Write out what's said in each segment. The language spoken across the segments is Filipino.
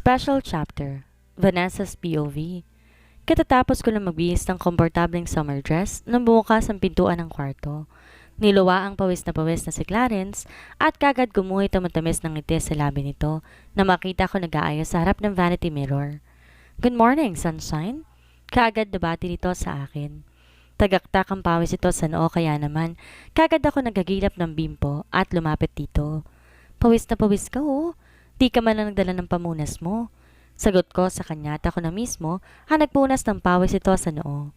Special Chapter, Vanessa's POV. Katatapos ko na magbihis ng komportableng summer dress nang bumukas ang pintuan ng kwarto. Niluwa ang pawis na si Clarence at kagad gumuhit ang matamis ng ngiti sa labi nito na makita ko nag-aayos sa harap ng vanity mirror. Good morning, sunshine. Kaagad nabati nito sa akin. Tagaktak ang pawis ito sa noo kaya naman kagad ako nagagilap ng bimpo at lumapit dito. Pawis na pawis ka oh. Di ka man lang nagdala ng pamunas mo. Sagot ko sa kanya at ako na mismo ang nagpunas ng pawis ito sa noo.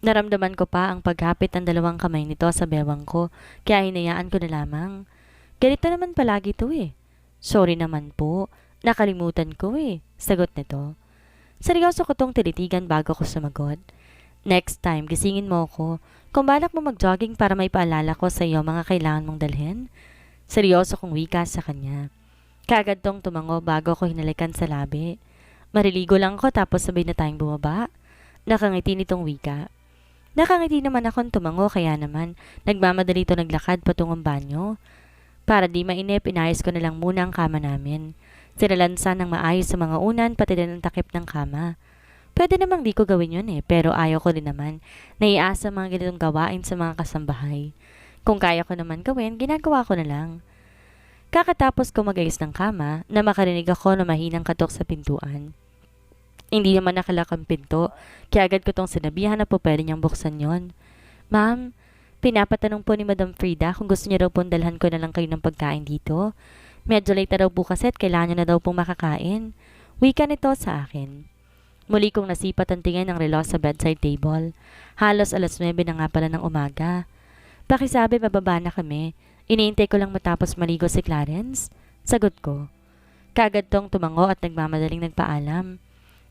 Naramdaman ko pa ang paghapit ng dalawang kamay nito sa bewang ko kaya hinayaan ko na lamang. Ganito naman palagi to eh. Sorry naman po, nakalimutan ko eh. Sagot nito. Seryoso ko tong tinitigan bago ko sumagot. Next time, gisingin mo ako. Kung balak mo mag-jogging para may paalala ko sa iyo mga kailangan mong dalhin. Seryoso kong wika sa kanya. Kagad tong tumango bago ko hinalikan sa labi. Mariligo lang ako tapos sabay na tayong bumaba. Nakangiti nitong wika. Nakangiti naman akong tumango kaya naman nagmamadali ito naglakad patungong banyo. Para di mainip, inayos ko na lang muna ang kama namin. Sinalansan ng maayos sa mga unan pati din ang takip ng kama. Pwede namang di ko gawin yun pero ayaw ko din naman. Naiasa mga ganitong gawain sa mga kasambahay. Kung kaya ko naman gawin, ginagawa ko na lang. Kakatapos ko mag-ayos ng kama na makarinig ako na mahinang katok sa pintuan. Hindi naman nakalak ang pinto, kaya agad ko tong sinabihan na po pwede niyang buksan yon. Ma'am, pinapatanong po ni Madam Frida kung gusto niya daw pong dalhan ko na lang kayo ng pagkain dito. Medyo late na daw po kasi at kailangan niya na daw pong makakain. Wika nito sa akin. Muli kong nasipat ang tingin ng relo sa bedside table. Halos 9:09 na nga pala ng umaga. Pakisabi bababa na kami. Iniintay ko lang matapos maligo si Clarence. Sagot ko. Kagad tong tumango at nagmamadaling nagpaalam.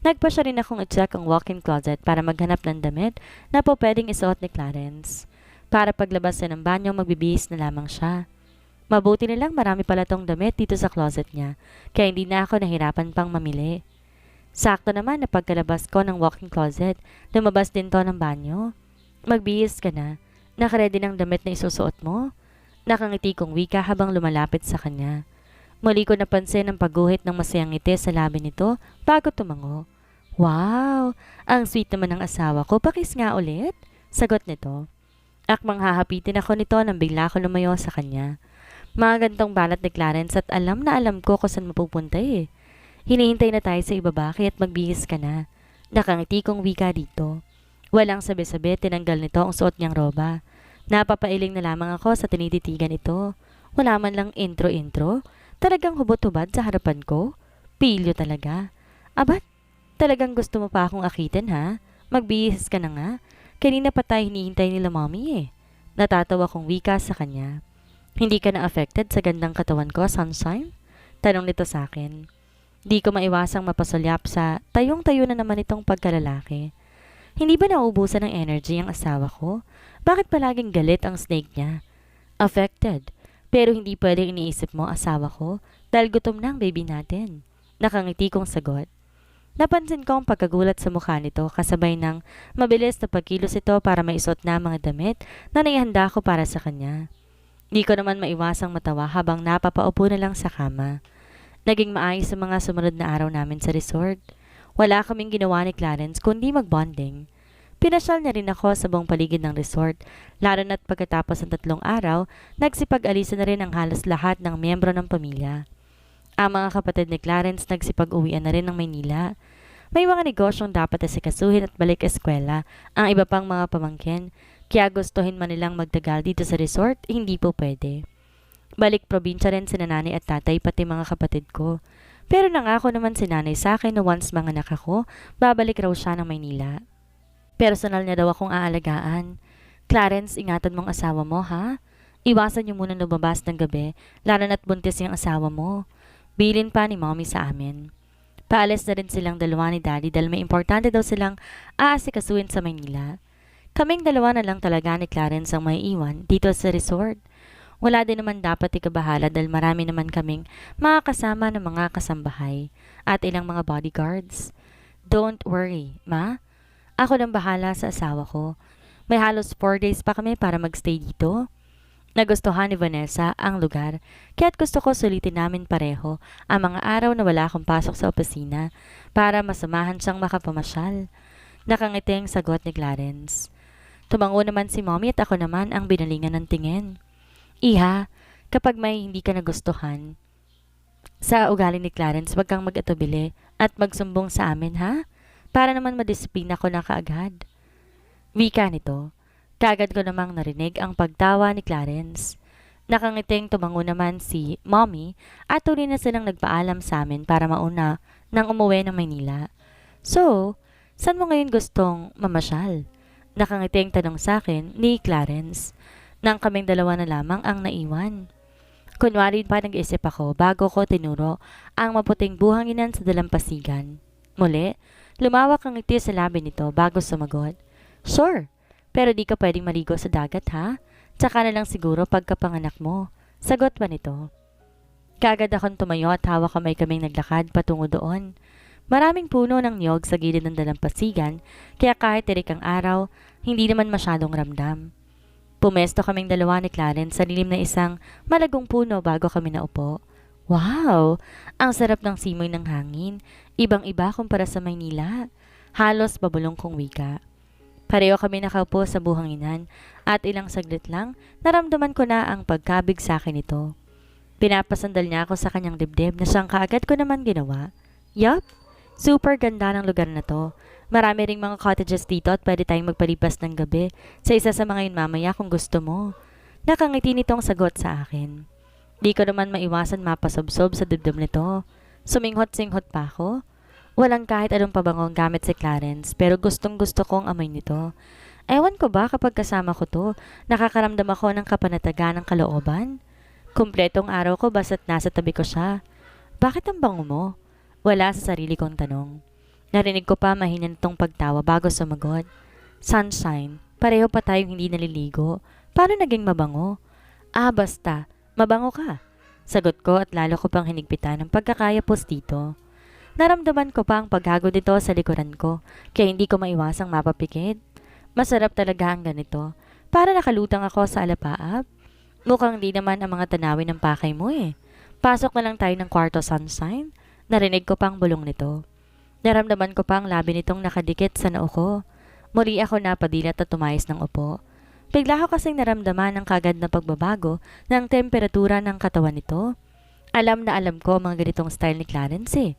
Nagpa siya rin akong i-check ang walk-in closet para maghanap ng damit na po pwedeng isuot ni Clarence. Para paglabas niya ng banyo, magbibihis na lamang siya. Mabuti na lang marami pala tong damit dito sa closet niya, kaya hindi na ako nahirapan pang mamili. Sakto naman na pagkalabas ko ng walk-in closet, lumabas din to ng banyo. Magbihis ka na. Nakaredy ng damit na isusuot mo? Nakangiti kong wika habang lumalapit sa kanya. Muli ko napansin ang pagguhit ng masayang ngiti sa labi nito bago tumango. Wow! Ang sweet naman ng asawa ko. Pakis nga ulit? Sagot nito. Akmang hahapitin ako nito nang bigla ko lumayo sa kanya. Mga gantong balat ni Clarence at alam na alam ko kung saan mapupunta eh. Hinihintay na tayo sa ibaba kaya't magbihis ka na. Nakangiti kong wika dito. Walang sabi-sabi tinanggal nito ang suot niyang roba. Napapailing na lamang ako sa tinititigan ito. Wala man lang intro-intro. Talagang hubot-hubad sa harapan ko. Pilyo talaga. Abat, talagang gusto mo pa akong akitin ha? Magbihis ka na nga. Kanina pa tayo hinihintay nila mommy eh. Natatawa kong wika sa kanya. Hindi ka na affected sa gandang katawan ko, sunshine? Tanong nito sa akin. Di ko maiwasang mapasulyap sa tayong-tayo na naman itong pagkalalaki. Hindi ba nauubusan ng energy ang asawa ko? Bakit palaging galit ang snake niya? Affected. Pero hindi pwedeng iniisip mo asawa ko dahil gutom na ang baby natin. Nakangiti kong sagot. Napansin ko ang pagkagulat sa mukha nito kasabay ng mabilis na pagkilos ito para maisuot na ang mga damit na naihanda ko para sa kanya. Di ko naman maiwasang matawa habang napapaupo na lang sa kama. Naging maayos sa mga sumunod na araw namin sa resort. Wala kaming ginawa ni Clarence kundi mag-bonding. Pinasyal niya rin ako sa buong paligid ng resort, lalo na't pagkatapos ng 3 araw, nagsipag-alisa na rin ang halos lahat ng miyembro ng pamilya. Ang mga kapatid ni Clarence nagsipag-uwian na rin ng Maynila. May mga negosyong dapat asikasuhin at balik eskwela ang iba pang mga pamangkin, kaya gustuhin man nilang magtagal dito sa resort, hindi po pwede. Balik probinsya rin si nanay at tatay pati mga kapatid ko. Pero nangako naman si nanay sa akin na once mga anak ako, babalik raw siya ng Maynila. Personal niya daw akong aalagaan. Clarence, ingatan mong asawa mo ha? Iwasan niyo muna lumabas ng gabi, lalo na't buntis yung asawa mo. Bilin pa ni mommy sa amin. Paalis na rin silang dalawa ni daddy dahil may importante daw silang aasikasuhin sa Maynila. Kaming dalawa na lang talaga ni Clarence ang may iwan dito sa resort. Wala din naman dapat ikabahala dahil marami naman kaming mga kasama ng mga kasambahay at ilang mga bodyguards. Don't worry, ma. Ako nang bahala sa asawa ko. May halos 4 days pa kami para magstay dito. Nagustuhan ni Vanessa ang lugar, kaya't gusto ko sulitin namin pareho ang mga araw na wala akong pasok sa opisina para masamahan siyang makapamasyal. Nakangiting sagot ni Clarence. Tumango naman si Mommy at ako naman ang binalingan ng tingin. Iha, kapag may hindi ka nagustuhan sa ugali ni Clarence, wag kang mag-atubili at magsumbong sa amin, ha? Para naman madisiplina ko na kaagad. Wika nito. Kaagad ko namang narinig ang pagtawa ni Clarence. Nakangiting tumango naman si Mommy at tuloy na silang nagpaalam sa amin para mauna nang umuwi ng Maynila. So, saan mo ngayon gustong mamasyal? Nakangiting tanong sa akin ni Clarence nang kaming dalawa na lamang ang naiwan. Kunwari pa nag-isip ako bago ko tinuro ang maputing buhanginan sa dalampasigan. Muli, lumawak ang ngiti sa labi nito bago sumagot. Sure, pero di ka pwedeng maligo sa dagat ha? Tsaka na lang siguro pagkapanganak mo. Sagot pa nito. Kaagad akong tumayo at hawak kamay kaming naglakad patungo doon. Maraming puno ng niyog sa gilid ng dalampasigan, kaya kahit tirik ang araw, hindi naman masyadong ramdam. Pumesto kaming dalawa ni Clarence sa lilim na isang malagong puno bago kami naupo. Wow! Ang sarap ng simoy ng hangin. Ibang-iba kumpara sa Maynila. Halos babulong kong wika. Pareho kami nakaupo sa buhanginan at ilang saglit lang, naramdaman ko na ang pagkabig sa akin ito. Pinapasandal niya ako sa kanyang dibdib na siyang kaagad ko naman ginawa. Yup, super ganda ng lugar na to. Marami ring mga cottages dito at pwede tayong magpalipas ng gabi sa isa sa mga yun mamaya kung gusto mo. Nakangiti nitong sagot sa akin. Di ko naman maiwasan mapasobsob sa dibdib nito. Suminghot-singhot pa ako. Walang kahit anong pabangong gamit si Clarence pero gustong gusto kong amoy nito. Ewan ko ba kapag kasama ko to, nakakaramdam ako ng kapanatagan ng kalooban? Kumpletong araw ko basta't nasa tabi ko siya. Bakit ang bango mo? Wala sa sarili kong tanong. Narinig ko pa mahina nitong pagtawa bago sumagot. Sunshine, pareho pa tayong hindi naliligo. Paano naging mabango? Ah, basta, mabango ka. Sagot ko at lalo ko pang hinigpitan ng pagkakayapos dito. Naramdaman ko pa ang paghago dito sa likuran ko, kaya hindi ko maiwasang mapapikit. Masarap talaga ang ganito. Para nakalutang ako sa alapaap. Mukhang di naman ang mga tanawin ng pakay mo eh. Pasok na lang tayo ng kwarto, Sunshine. Narinig ko pang bulong nito. Naramdaman ko pa ang labi nitong nakadikit sa noo ko. Muli ako napadilat at tumayos ng upo. Bigla ko kasing naramdaman ang kagad na pagbabago ng temperatura ng katawan nito. Alam na alam ko ang mga ganitong style ni Clarence eh.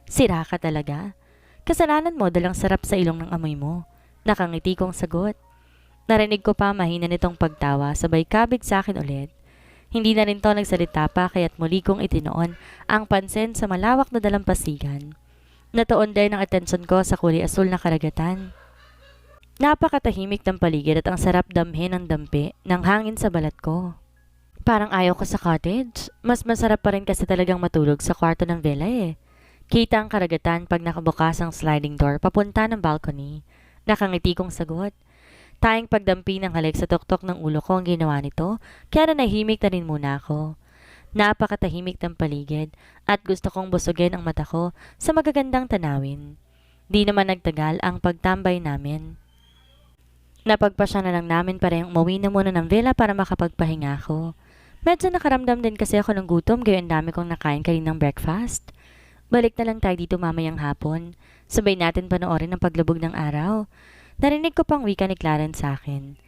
Sira ka talaga. Kasalanan mo dalang sarap sa ilong ng amoy mo. Nakangiti kong sagot. Narinig ko pa mahina nitong pagtawa sabay kabig sa akin ulit. Hindi na rin to nagsalita pa kaya't muli kong itinoon ang pansin sa malawak na dalampasigan. Natuon din ang atensyon ko sa kulay asul na karagatan. Napakatahimik ng paligid at ang sarap damhin ng dampi ng hangin sa balat ko. Parang ayaw ko sa cottage. Mas masarap pa rin kasi talagang matulog sa kwarto ng villa eh. Kita ang karagatan pag nakabukas ang sliding door papunta ng balcony. Nakangiti kong sagot. Tayong pagdampi ng halik sa tuktok ng ulo ko ang ginawa nito, kaya nanahimik na rin muna ako. Napakatahimik ng paligid at gusto kong busugin ang mata ko sa magagandang tanawin. Di naman nagtagal ang pagtambay namin. Napagpasya na lang namin parehong umuwi na muna ng villa para makapagpahinga ako. Medyo nakaramdam din kasi ako ng gutom gayon dami kong nakain kaninang breakfast. Balik na lang tayo dito mamayang hapon. Sabay natin panoorin ang paglubog ng araw. Narinig ko pang wika ni Clarence sa akin.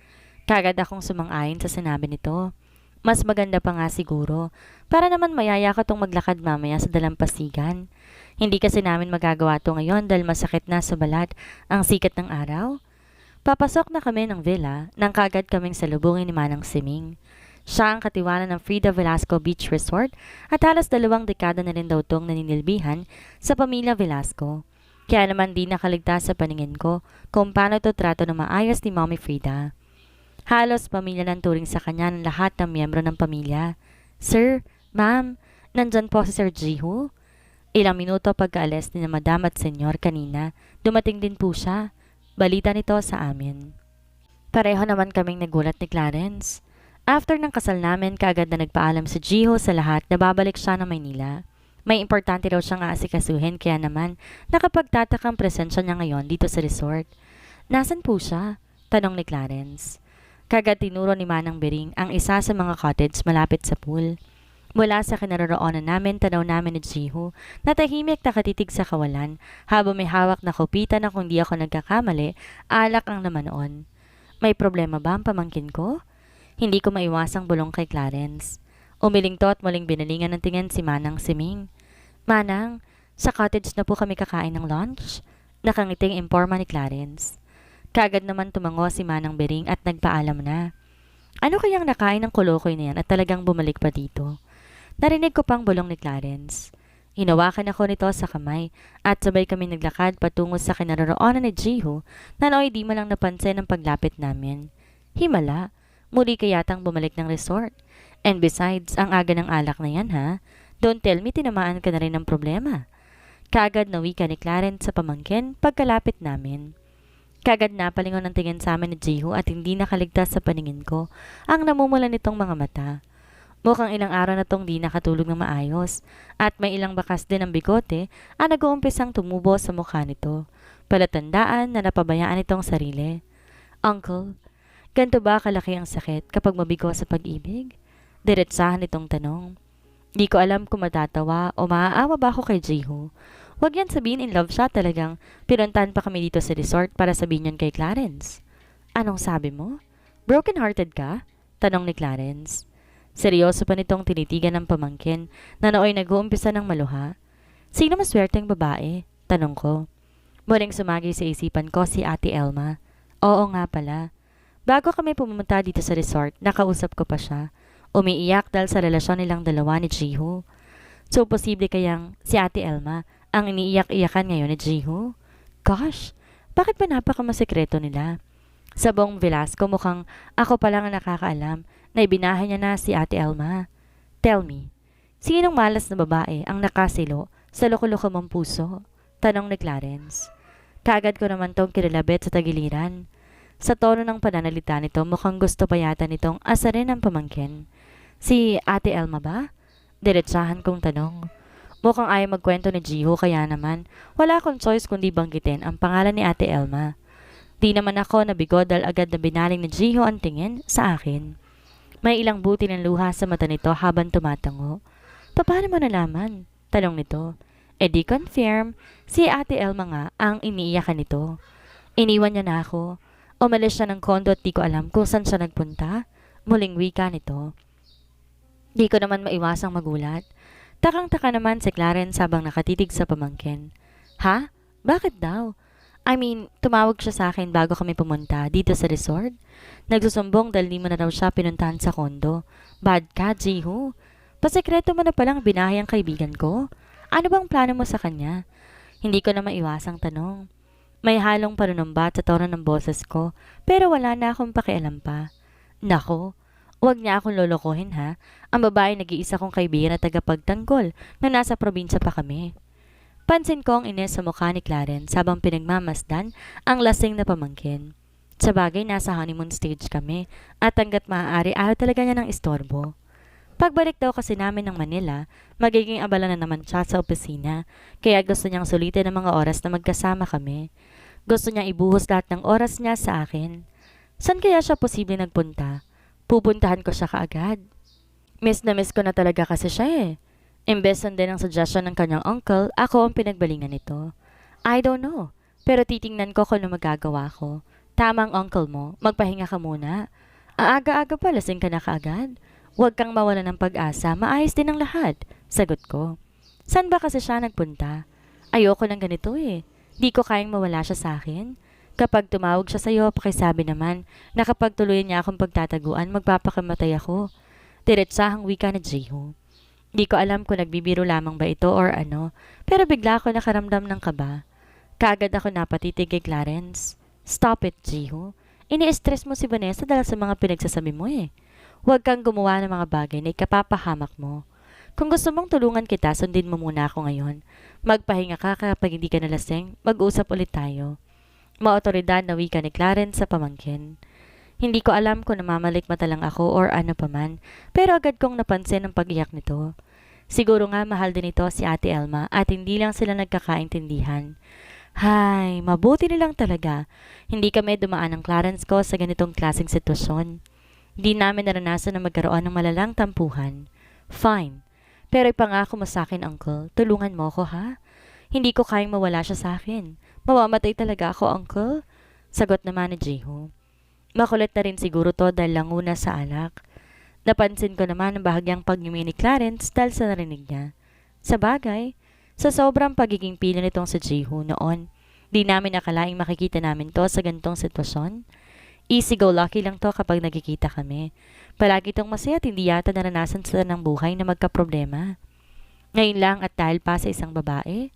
Kagad akong sumang-ayon sa sinabi nito. Mas maganda pa nga siguro. Para naman mayaya ko tong maglakad mamaya sa dalampasigan. Hindi kasi namin magagawa to ngayon dahil masakit na sa balat ang sikat ng araw. Papasok na kami ng villa nang kagad kaming salubungin ni Manang Siming. Siya ang katiwanan ng Frida Velasco Beach Resort at halos 2 dekada na rin daw tong naninilbihan sa pamilya Velasco. Kaya naman di nakaligtas sa paningin ko kung paano to trato ng maayos ni Mommy Frida. Halos pamilya ng turing sa kanya ng lahat ng miyembro ng pamilya. Sir, Ma'am, nandyan po si Sir Jiho. Ilang minuto pagkaalis ni na Madam at Senyor kanina, dumating din po siya. Balita nito sa amin. Pareho naman kaming nagulat ni Clarence. After ng kasal namin, kaagad na nagpaalam si Jiho sa lahat na babalik siya ng Maynila. May importante raw siyang aasikasuhin kaya naman nakapagtatakang presensya niya ngayon dito sa resort. Nasaan po siya? Tanong ni Clarence. Kagad tinuro ni Manang Bering ang isa sa mga cottage malapit sa pool. Mula sa kinaroroonan namin, tanaw namin ni Jiho na tahimik nakatitig sa kawalan habang may hawak na kopita na kung di ako nagkakamali, alak ang naman noon. May problema ba ang pamangkin ko? Hindi ko maiwasang bulong kay Clarence. Umiling to at muling binalingan ng tingin si Manang Siming. Manang, sa cottage na po kami kakain ng lunch? Nakangiting imporma ni Clarence. Kagad naman tumango si Manang Bering at nagpaalam na. Ano kayang nakain ng kolokoy na yan at talagang bumalik pa dito? Narinig ko pang bulong ni Clarence. Hinawakan ako nito sa kamay at sabay kami naglakad patungo sa kinaroroonan ni Jiho na nooy di man lang napansin ang paglapit namin. Himala, muli kayatang bumalik ng resort. And besides, ang aga ng alak na yan ha? Don't tell me tinamaan ka na rin ng problema. Kagad nawi ka ni Clarence sa pamangkin pagkalapit namin. Kagad napalingon ang tingin sa amin ni Jiho at hindi nakaligtas sa paningin ko ang namumula nitong mga mata. Mukhang ilang araw na tong di nakatulog ng maayos at may ilang bakas din ng bigote ang nag-uumpisang tumubo sa mukha nito. Palatandaan na napabayaan itong sarili. Uncle, ganito ba kalaki ang sakit kapag mabigo sa pag-ibig? Diretsahan itong tanong. Di ko alam kung matatawa o maaawa ba ako kay Jiho. Huwag yan sabihin in love siya, talagang pinuntahan pa kami dito sa resort para sabihin yun kay Clarence. Anong sabi mo? Broken hearted ka? Tanong ni Clarence. Seryoso pa nitong tinitigan ng pamangkin na nooy nag-uumpisa ng maluha. Sino maswerteng babae? Tanong ko. Muling sumagi sa isipan ko si Ate Elma. Oo nga pala. Bago kami pumunta dito sa resort, nakausap ko pa siya. Umiiyak dahil sa relasyon nilang dalawa ni Jiho. So, posible kayang si Ate Elma ang iniiyak-iyakan ngayon ni Jiho? Gosh, bakit ba napakamasekreto nila? Sa buong Velasco mukhang ako pa lang ang nakakaalam na ibinahay niya na si Ate Elma. Tell me, sinong malas na babae ang nakasilo sa loko-loko mong puso? Tanong ni Clarence. Kagad ko naman tong kilalabit sa tagiliran. Sa tono ng pananalita nito mukhang gusto pa yata nitong asarin ang pamangkin. Si Ate Elma ba? Diretsahan kong tanong. Mukhang ayaw magkwento ni Jiho kaya naman wala akong choice kundi banggitin ang pangalan ni Ate Elma. Di naman ako nabigo dahil agad na binaling ni Jiho ang tingin sa akin. May ilang buti ng luha sa mata nito habang tumatango. Paano mo nalaman? Tanong nito. E di confirm, si Ate Elma nga ang iniiyakan nito. Iniwan niya na ako. Umalis siya ng kondo at di ko alam kung saan siya nagpunta. Muling wika nito. Di ko naman maiwasang magulat. Takang-taka naman si Clarence habang nakatitig sa pamangkin. Ha? Bakit daw? I mean, tumawag siya sa akin bago kami pumunta dito sa resort. Nagsusumbong dahil di mo na raw siya pinuntahan sa kondo. Bad ka, Jiho. Pasekreto mo na palang binahay ang kaibigan ko. Ano bang plano mo sa kanya? Hindi ko na maiwasang tanong. May halong panunumbat sa tono ng boses ko, pero wala na akong pakialam pa. Nako, huwag niya akong lolokohin ha. Ang babae nag-iisa kong kaibigan na tagapagtanggol na nasa probinsya pa kami. Pansin ko ang ines sa mukha ni Clarence habang pinagmamasdan ang lasing na pamangkin. Sa bagay, nasa honeymoon stage kami at hanggat maaari ayaw talaga niya ng istorbo. Pagbalik daw kasi namin ng Manila, magiging abala na naman siya sa opisina, kaya gusto niyang sulitin ang mga oras na magkasama kami. Gusto niyang ibuhos lahat ng oras niya sa akin. San kaya siya posible nagpunta? Pupuntahan ko siya kaagad. Miss na miss ko na talaga kasi siya eh. Imbes din ang suggestion ng kanyang uncle, ako ang pinagbalingan nito. I don't know, pero titingnan ko kung ano magagawa ko. Tamang uncle mo, magpahinga ka muna. Ang aga-aga pa, lasing ka na kaagad. Huwag kang mawala ng pag-asa, maayos din ang lahat. Sagot ko. Saan ba kasi siya nagpunta? Ayoko ng ganito eh. Di ko kayang mawala siya sa akin. Kapag tumawag siya sa'yo, pakisabi naman na kapag tuloy niya akong pagtataguan, magpapakamatay ako. Diretsahang wika na Jiho. Di ko alam kung nagbibiro lamang ba ito or ano, pero bigla ako nakaramdam ng kaba. Kaagad ako napatitig kay Clarence. Stop it, Jiho. Ini-stress mo si Vanessa dahil sa mga pinagsasabi mo eh. Huwag kang gumawa ng mga bagay na ikapapahamak mo. Kung gusto mong tulungan kita, sundin mo muna ako ngayon. Magpahinga ka kapag hindi ka nalasing, mag-usap ulit tayo. Maotoridad na wika ni Clarence sa pamangkin. Hindi ko alam kung namamalikmata lang ako or ano paman, pero agad kong napansin ang pag-iyak nito. Siguro nga mahal din ito si Ate Elma at hindi lang sila nagkakaintindihan. Hay, mabuti na lang talaga. Hindi kami dumaan ng Clarence ko sa ganitong klaseng sitwasyon. Hindi namin naranasan na magkaroon ng malalang tampuhan. Fine. Pero ipangako mo sa akin, Uncle. Tulungan mo ako, ha? Hindi ko kayang mawala siya sa akin. Mamamatay talaga ako, Uncle. Sagot naman ni Jiho. Makulit na rin siguro to dahil languna sa alak. Napansin ko naman ang bahagyang pagngumi ni Clarence dahil sa narinig niya. Sa bagay, sa sobrang pagiging pila nitong si Jiho noon, di namin akalaing makikita namin to sa ganitong sitwasyon. Easy-go-lucky lang to kapag nagkikita kami. Palagi tong masaya at hindi yata naranasan sila ng buhay na magkaproblema. Ngayon lang at dahil pa sa isang babae.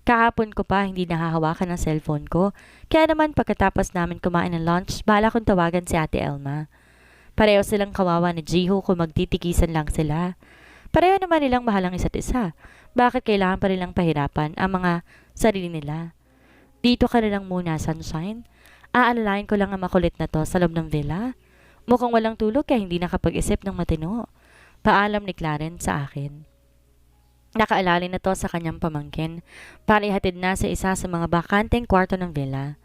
Kahapon ko pa hindi nahahawakan ng cellphone ko, kaya naman pagkatapos namin kumain ng lunch, bala kong tawagan si Ate Elma. Pareho silang kawawa ni Jiho kung magtitikisan lang sila. Pareho naman nilang mahalang isa't isa. Bakit kailangan pa nilang pahirapan ang mga sarili nila? Dito ka na lang muna, Sunshine. Aalalayan ko lang ang makulit na to sa loob ng villa. Mukhang walang tulog kaya hindi nakapag-isip ng matino. Paalam ni Clarence sa akin. Nakaalala na to sa kanyang pamangkin para ihatid na sa isa sa mga bakanteng kwarto ng villa.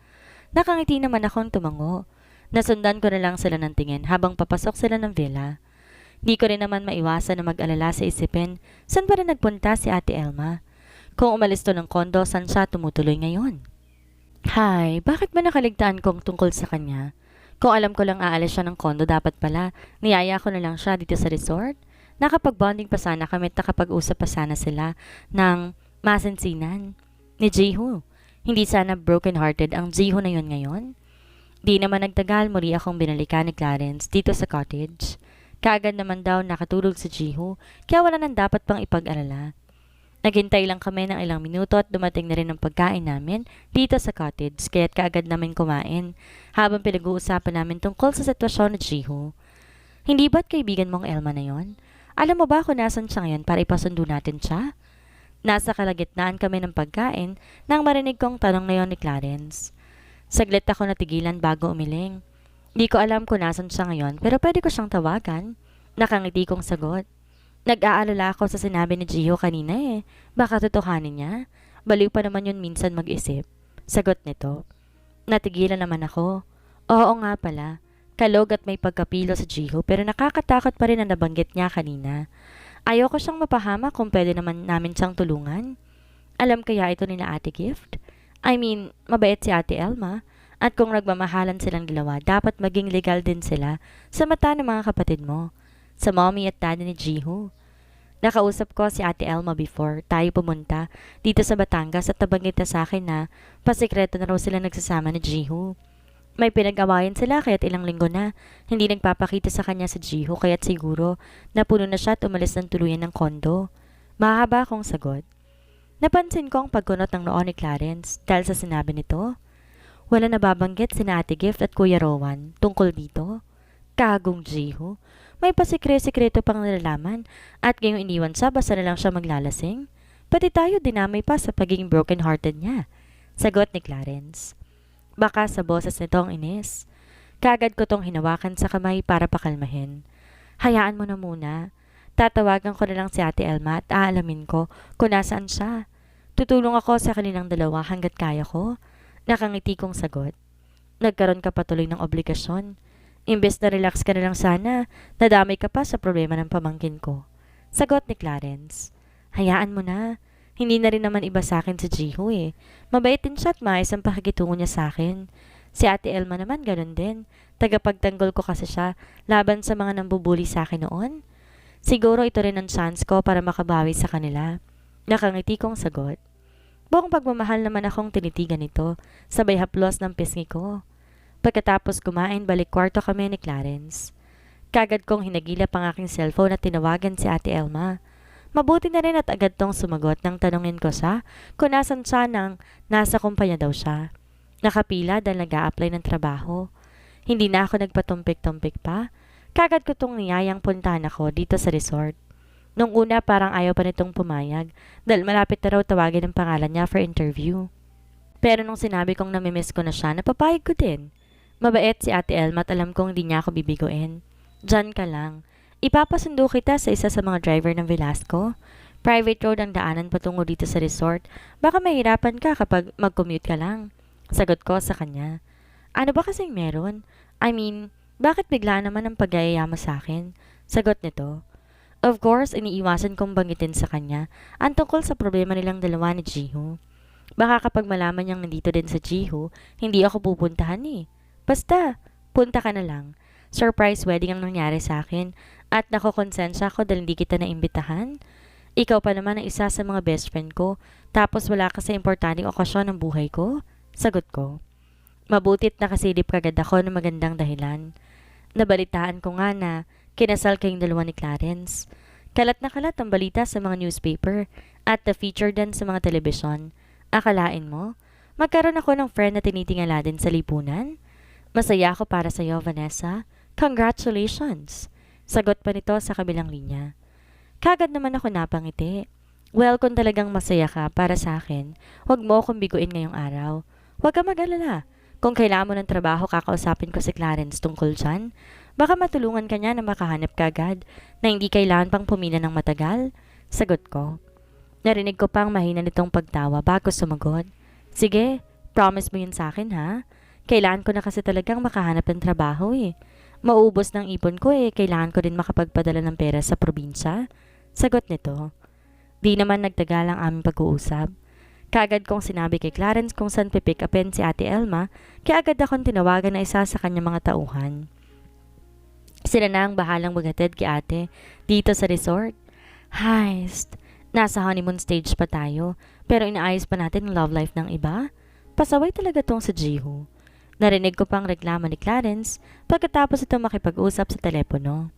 Nakangiti naman akong tumango. Nasundan ko na lang sila ng tingin habang papasok sila ng villa. Di ko rin naman maiwasan na mag-alala sa isipin saan pa rin nagpunta si Ate Elma. Kung umalis to ng kondo, saan siya tumutuloy ngayon? Hay, bakit ba nakaligtaan kong tungkol sa kanya? Kung alam ko lang aalis siya ng kondo, dapat pala niyaya ko na lang siya dito sa resort. Nakapag-bonding pa sana kami at nakapag-usap pa sana sila ng masinsinan. Ni Jiho. Hindi sana broken-hearted ang Jiho na yun ngayon. Di naman nagtagal, muli akong binalikan ni Clarence dito sa cottage. Kaagad naman daw nakatulog si Jiho, kaya wala nang dapat pang ipag-alala. Naghintay lang kami ng ilang minuto at dumating na rin ang pagkain namin dito sa cottage, kaya't kaagad namin kumain habang pinag-uusapan namin tungkol sa sitwasyon ni Jiho. Hindi ba't kaibigan mong Elma na yon? Alam mo ba kung nasan siya ngayon para ipasundo natin siya? Nasa kalagitnaan kami ng pagkain nang marinig kong tanong na yon ni Clarence. Saglit ako natigilan bago umiling. Di ko alam kung nasan siya ngayon pero pwede ko siyang tawagan. Nakangiti kong sagot. Nag-aalala ako sa sinabi ni Jiho kanina eh. Baka totohanin niya. Baliw pa naman yun minsan mag-isip. Sagot nito. Natigilan naman ako. Oo nga pala. Kalog at may pagkapilo sa Jiho pero nakakatakot pa rin ang nabanggit niya kanina. Ayoko siyang mapahama kung pwede naman namin siyang tulungan. Alam kaya ito ni na Ate Gift? I mean, mabait si Ate Elma. At kung nagmamahalan silang dalawa, dapat maging legal din sila sa mata ng mga kapatid mo. Sa mommy at daddy ni Jiho. Nakausap ko si Ate Elma before tayo pumunta dito sa Batangas at nabanggit na sa akin na pasikreto na raw sila nagsasama ni Jiho. May pinag-awayan sila kaya't ilang linggo na hindi nagpapakita sa kanya si Jiho kaya't siguro napuno na siya at umalis ng tuluyan ng kondo. Mahaba akong sagot. Napansin ko ang pagkunot ng noo ni Clarence dahil sa sinabi nito. Wala nababanggit sina Ate Gift at Kuya Rowan tungkol dito. Kagong Jiho. May pasikre-sikreto pang nalalaman at ngayong iniwan siya basta na lang siya maglalasing. Pati tayo dinamay pa sa pagiging broken-hearted niya. Sagot ni Clarence. Baka sa boses nito ang inis. Kagad ko tong hinawakan sa kamay para pakalmahin. Hayaan mo na muna. Tatawagan ko na lang si Ate Elma at aalamin ko kung nasaan siya. Tutulong ako sa kanilang dalawa hanggat kaya ko. Nakangiti kong sagot. Nagkaroon ka patuloy ng obligasyon. Imbes na relax ka na lang sana, nadamay ka pa sa problema ng pamangkin ko. Sagot ni Clarence. Hayaan mo na. Hindi na rin naman iba sa akin si Jiho eh. Mabait din siya at maayos ang pakikitungo niya sa akin. Si Ate Elma naman ganun din. Tagapagtanggol ko kasi siya laban sa mga nambubuli sa akin noon. Siguro ito rin ang chance ko para makabawi sa kanila. Nakangiti kong sagot. Buong pagmamahal naman akong tinitigan nito, sabay haplos ng pisngi ko. Pagkatapos kumain, balik kwarto kami ni Clarence. Kagad kong hinagilap ang aking cellphone at tinawagan si Ate Elma. Mabuti na rin at agad tong sumagot nang tanungin ko siya kung nasan siya nang nasa kumpanya daw siya. Nakapila dahil nag-a-apply ng trabaho. Hindi na ako nagpatumpik-tumpik pa. Kagad ko tong niyayang puntahan ako dito sa resort. Nung una parang ayaw pa nitong pumayag dahil malapit na raw tawagin ang pangalan niya for interview. Pero nung sinabi kong namimiss ko na siya, napapayag ko din. Mabait si Ate Elma at alam kong hindi niya ako bibiguin. Diyan ka lang. Ipapasundo kita sa isa sa mga driver ng Velasco. Private road ang daanan patungo dito sa resort. Baka mahirapan ka kapag mag-commute ka lang. Sagot ko sa kanya. Ano ba kasing meron? I mean, bakit bigla naman ang pag-aaya mo sa akin? Sagot nito. Of course, iniiwasan kong banggitin sa kanya ang tungkol sa problema nilang dalawa ni Jiho. Baka kapag malaman niyang nandito din sa Jiho, hindi ako pupuntahan eh. Basta, punta ka na lang. Surprise wedding ang nangyari sa akin at nakokonsensya ako dahil hindi kita naimbitahan. Ikaw pa naman ang isa sa mga best friend ko, tapos wala ka sa importanteng okasyon ng buhay ko? Sagot ko. Mabutit nakasilip kagad ako ng magandang dahilan. Nabalitaan ko nga na kinasal kayong dalawa ni Clarence. Kalat na kalat ang balita sa mga newspaper at na-feature din sa mga telebisyon. Akalain mo, magkaroon ako ng friend na tinitingala din sa lipunan? Masaya ako para sa iyo, Vanessa. Congratulations! Sagot pa nito sa kabilang linya. Kagad naman ako napangiti. Well, kung talagang masaya ka para sa akin, huwag mo akong biguin ngayong araw. Huwag ka mag-alala. Kung kailangan mo ng trabaho, kakausapin ko si Clarence tungkol dyan. Baka matulungan ka niya na makahanap ka agad na hindi kailangan pang pumila ng matagal. Sagot ko. Narinig ko pang mahina nitong pagtawa bago sumagot. Sige, promise mo yun sa akin ha? Kailangan ko na kasi talagang makahanap ng trabaho eh. Maubos ng ipon ko eh, kailangan ko din makapagpadala ng pera sa probinsya. Sagot nito. Di naman nagtagal ang aming pag-uusap. Kaagad kong sinabi kay Clarence kung saan pipick upin si Ate Elma, kaya agad akong tinawagan na isa sa kanyang mga tauhan. Sila na ang bahalang maghatid kay ate dito sa resort. Heist! Nasa honeymoon stage pa tayo, pero inaayos pa natin ang love life ng iba. Pasaway talaga tong sa Jiho. Narinig ko pang reklamo ni Clarence pagkatapos ito makipag-usap sa telepono.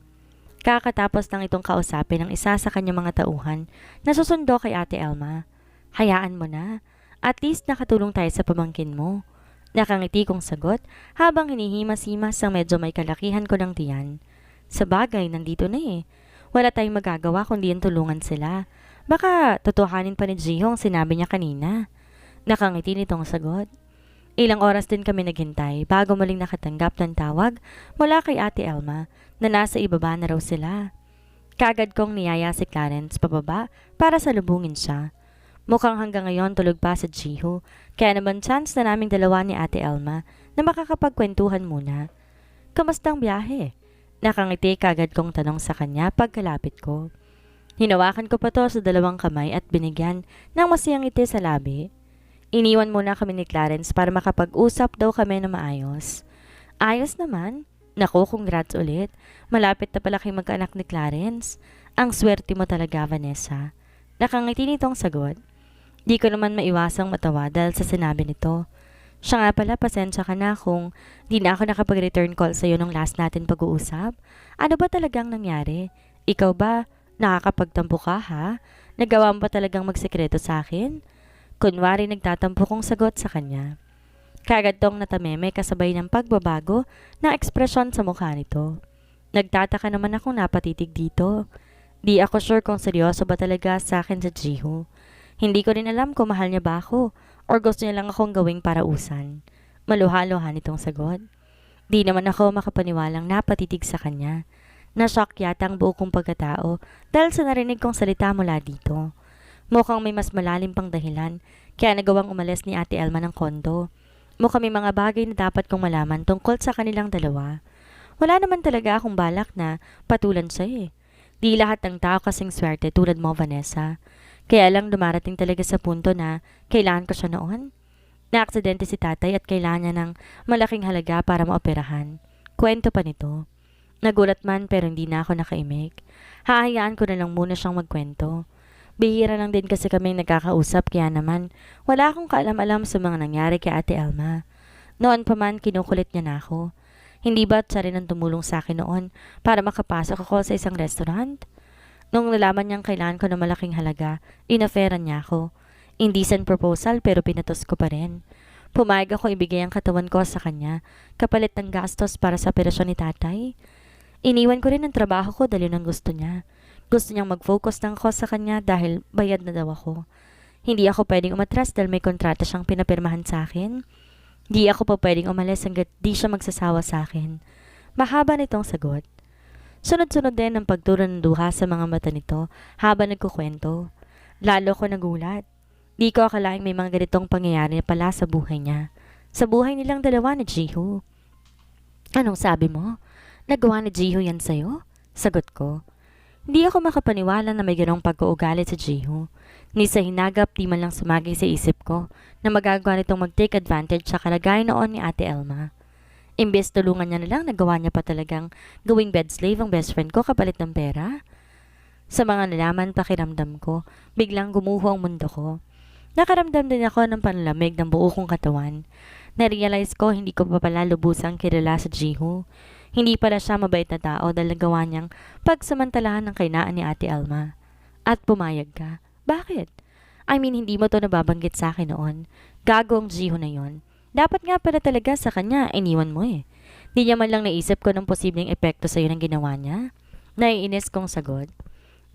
Kakatapos lang itong kausapin ng isa sa kanyang mga tauhan na susundo kay Ate Elma. Hayaan mo na. At least nakatulong tayo sa pamangkin mo. Nakangiti kong sagot habang hinihimas-himas ang medyo may kalakihan ko ng tiyan. Sa bagay, nandito na eh. Wala tayong magagawa kundi ang tulungan sila. Baka totohanin pa ni Jiho ang sinabi niya kanina. Nakangiti nitong sagot. Ilang oras din kami naghintay bago muling nakatanggap ng tawag mula kay Ate Elma na nasa ibaba na raw sila. Kagad kong niyaya si Clarence pababa para salubungin siya. Mukhang hanggang ngayon tulog pa sa Jiho, kaya naman chance na naming dalawa ni Ate Elma na makakapagkwentuhan muna. Kamusta ang biyahe? Nakangiti kagad kong tanong sa kanya pagkalapit ko. Hinawakan ko pa to sa dalawang kamay at binigyan ng masiyang ngiti sa labi. Iniwan muna kami ni Clarence para makapag-usap daw kami na maayos. Ayos naman. Naku, congrats ulit. Malapit na pala kayong magkaanak ni Clarence. Ang swerte mo talaga, Vanessa. Nakangiti nitong sagot. Di ko naman maiwasang matawa dahil sa sinabi nito. Siya nga pala, pasensya ka na kung di na ako nakapag-return call sa'yo nung last natin pag-uusap. Ano ba talagang nangyari? Ikaw ba, nakakapagtampo ka ha? Nagawa mo ba talagang magsekreto sa akin? Kunwari nagtatampo kong sagot sa kanya. Kagad tong natameme kasabay ng pagbabago ng ekspresyon sa mukha nito. Nagtataka naman akong napatitig dito. Di ako sure kung seryoso ba talaga sa akin sa Jiho. Hindi ko rin alam kung mahal niya ba ako or gusto niya lang akong gawing parausan. Maluha-luha nitong sagot. Di naman ako makapaniwalang napatitig sa kanya. Nashock yata ang buo kong pagkatao dahil sa narinig kong salita mula dito. Mukhang may mas malalim pang dahilan kaya nagawang umalis ni Ate Elma ng kondo. Mukhang may mga bagay na dapat kong malaman tungkol sa kanilang dalawa. Wala naman talaga akong balak na patulan siya eh. Di lahat ng tao kasing swerte tulad mo, Vanessa. Kaya lang dumarating talaga sa punto na kailangan ko siya noon. Naaksidente si tatay at kailangan niya ng malaking halaga para maoperahan. Kwento pa nito. Nagulat man pero hindi na ako nakaimik. Hahayaan ko na lang muna siyang magkwento. Bihira lang din kasi kami nagkakausap kaya naman wala akong kaalam-alam sa mga nangyari kay Ate Elma. Noon pa man kinukulit niya na ako. Hindi ba't siya rin ang tumulong sa akin noon para makapasok ako sa isang restaurant? Nung nalaman niyang kailangan ko ng malaking halaga, inaferan niya ako. Indecent proposal pero pinatos ko pa rin. Pumayag ako ibigay ang katawan ko sa kanya, kapalit ng gastos para sa operasyon ni tatay. Iniwan ko rin ang trabaho ko dahil yun ang gusto niya. Gusto niyang mag-focus ng ako sa kanya dahil bayad na daw ako. Hindi ako pwedeng umatras dahil may kontrata siyang pinapirmahan sa akin. Di ako pa pwedeng umalis hanggat di siya magsasawa sa akin. Mahaba nitong sagot. Sunod-sunod din ang pagturo ng duha sa mga mata nito habang nagkukwento. Lalo ko nagulat. Di ko akalaing may mga ganitong pangyayari pala sa buhay niya. Sa buhay nilang dalawa ni Jiho. Anong sabi mo? Nagawa ni Jiho yan sa'yo? Sagot ko. Hindi ako makapaniwala na may ganong pag-uugali sa Jiho. Ni sa hinagap di man lang sumagi sa isip ko na magagawa nitong mag-take advantage sa kalagayan noon ni Ate Elma. Imbes tulungan niya na lang, nagawa niya pa talagang gawing bed slave ang best friend ko kapalit ng pera. Sa mga nalaman pakiramdam ko, biglang gumuho ang mundo ko. Nakaramdam din ako ng panlamig ng buo kong katawan. Na-realize ko hindi ko pa pala lubusang kilala sa Jiho. Hindi pala siya mabait na tao dahil nagawa niyang pagsamantalahan ng kainaan ni Ate Elma. At pumayag ka. Bakit? I mean, hindi mo to nababanggit sa akin noon. Gago ang Jiho na yon. Dapat nga pala talaga sa kanya, iniwan mo eh. Di niya man lang naisip ko ng posibleng epekto sa'yo ng ginawa niya. Naiinis kong sagot.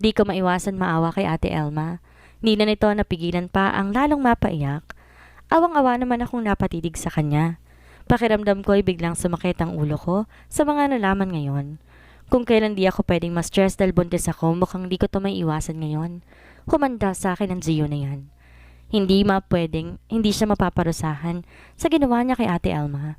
Di ko maiwasan maawa kay Ate Elma. Hindi na nito napigilan pa ang lalong mapaiyak. Awang-awa naman akong napatidig sa kanya. Pakiramdam ko ay biglang sumakit ang ulo ko sa mga nalaman ngayon. Kung kailan di ako pwedeng ma-stress dahil buntis ako, mukhang di ko to may iwasan ngayon. Humanda sa akin ang Gio na yan. Hindi siya mapaparusahan sa ginawa niya kay Ate Elma.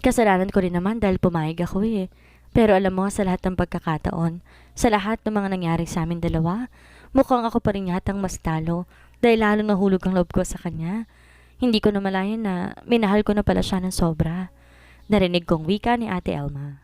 Kasalanan ko rin naman dahil pumayag ako eh. Pero alam mo, sa lahat ng pagkakataon, sa lahat ng mga nangyari sa amin dalawa, mukhang ako pa rin yatang mas talo dahil lalo nahulog ang loob ko sa kanya. Hindi ko namalayan na minahal ko na pala siya ng sobra. Narinig kong wika ni Ate Elma.